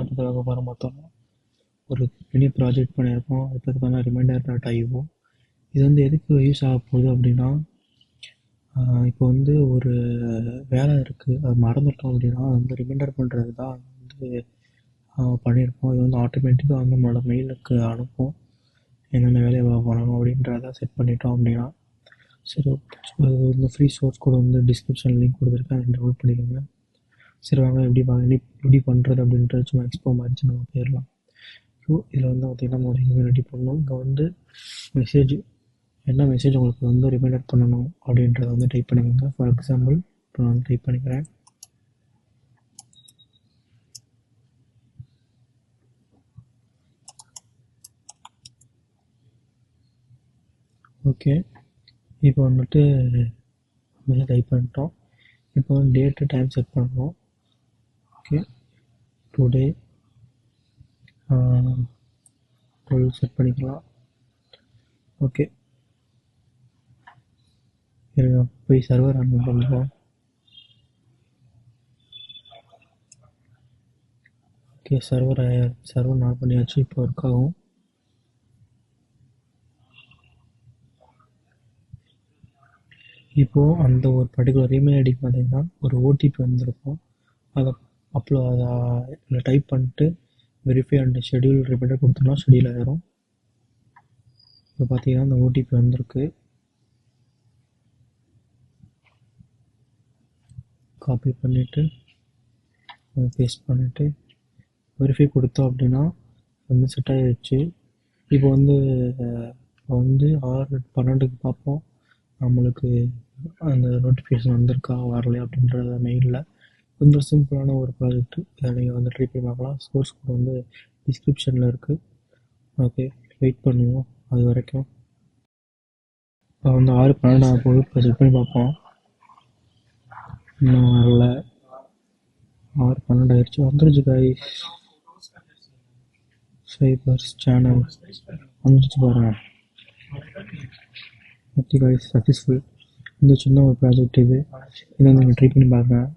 பற்றி பார்க்க போகிறோம். மொத்தம் ஒரு மினி ப்ராஜெக்ட் பண்ணியிருக்கோம். இப்போ பார்த்தீங்கன்னா ரிமைண்டர்.io. இது வந்து எதுக்கு யூஸ் ஆக போகுது அப்படின்னா, இப்போ வந்து ஒரு வேலை இருக்குது, அது மறந்துட்டோம் அப்படின்னா அது வந்து ரிமைண்டர் பண்ணுறது தான் வந்து பண்ணியிருக்கோம். இது வந்து ஆட்டோமேட்டிக்காக வந்து நம்மளோட மெயிலுக்கு அனுப்பும், என்னென்ன வேலையை பண்ணணும் அப்படின்றத செட் பண்ணிட்டோம் அப்படின்னா. சரி, அது வந்து ஃப்ரீ சோர்ஸ் கூட வந்து டிஸ்கிரிப்ஷன் லிங்க் கொடுத்துருக்கேன், அதை டவுன்லோட் பண்ணிக்கோங்க. சரி வாங்க எப்படி பண்ணுறது அப்படின்றது சும்மா எக்ஸ்போ மாதிரி நம்ம போயிடலாம். ஸோ இதில் வந்து பார்த்திங்கன்னா நம்ம ஒரு இமெயில் ரெடி பண்ணணும். இங்கே வந்து மெசேஜ், என்ன மெசேஜ் உங்களுக்கு வந்து ரிமைண்டர் பண்ணணும் அப்படின்றத வந்து டைப் பண்ணிக்கோங்க. ஃபார் எக்ஸாம்பிள் இப்போ நான் வந்து டைப் பண்ணிக்கிறேன். ஓகே, இப்போ வந்துட்டு மெசேஜ் டைப் பண்ணிட்டோம். இப்போ வந்து டேட்டு டைம் செட் பண்ணணும். ஓகே, டுடே 12 செட் பண்ணிக்கலாம். ஓகே, இருங்க போய் சர்வர் ஆன் பண்ணுறோம். ஓகே, சர்வர் ஆன் பண்ணியாச்சு. இப்போ ஒர்க் ஆகும். இப்போது அந்த ஒரு பர்டிகுலர் இமெயில் ஐடிக்கு பார்த்தீங்கன்னா ஒரு ஓடிபி வந்திருக்கும். அதை அதை டைப் பண்ணிட்டு வெரிஃபை அண்ட் ஷெடியூல் ரிமைண்டர் கொடுத்தோம்னா ஷெடியூல் ஆகிரும். இப்போ பார்த்தீங்கன்னா அந்த ஓடிபி வந்திருக்கு. காப்பி பண்ணிவிட்டு பேஸ்ட் பண்ணிவிட்டு வெரிஃபை கொடுத்தோம் அப்படின்னா வந்து செட் ஆகிடுச்சு. இப்போ வந்து 6/12க்கு பார்ப்போம் நம்மளுக்கு அந்த நோட்டிஃபிகேஷன் வந்திருக்கா வரலையா அப்படின்றத மெயிலில். கொஞ்சம் சிம்பிளான ஒரு ப்ராஜெக்ட், இதை நீங்கள் வந்து ட்ரை பண்ணி பார்க்கலாம். சோர்ஸ் கோட் வந்து டிஸ்கிரிப்ஷனில் இருக்குது. ஓகே, வெயிட் பண்ணுவோம் அது வரைக்கும். இப்போ வந்து 6/12 ஆகும்போது இப்போ செக் பண்ணி பார்ப்போம். இன்னும் வரல. 6/12 ஆயிடுச்சு. வந்துருச்சு காய்ஸ். சைபர்ஸ் சேனல் வந்துருச்சு பாருங்கள். Okay guys, successful. இந்த சின்ன ஒரு ப்ராஜெக்ட் இது. இதை நீங்கள் ட்ரை பண்ணி பாருங்கள்.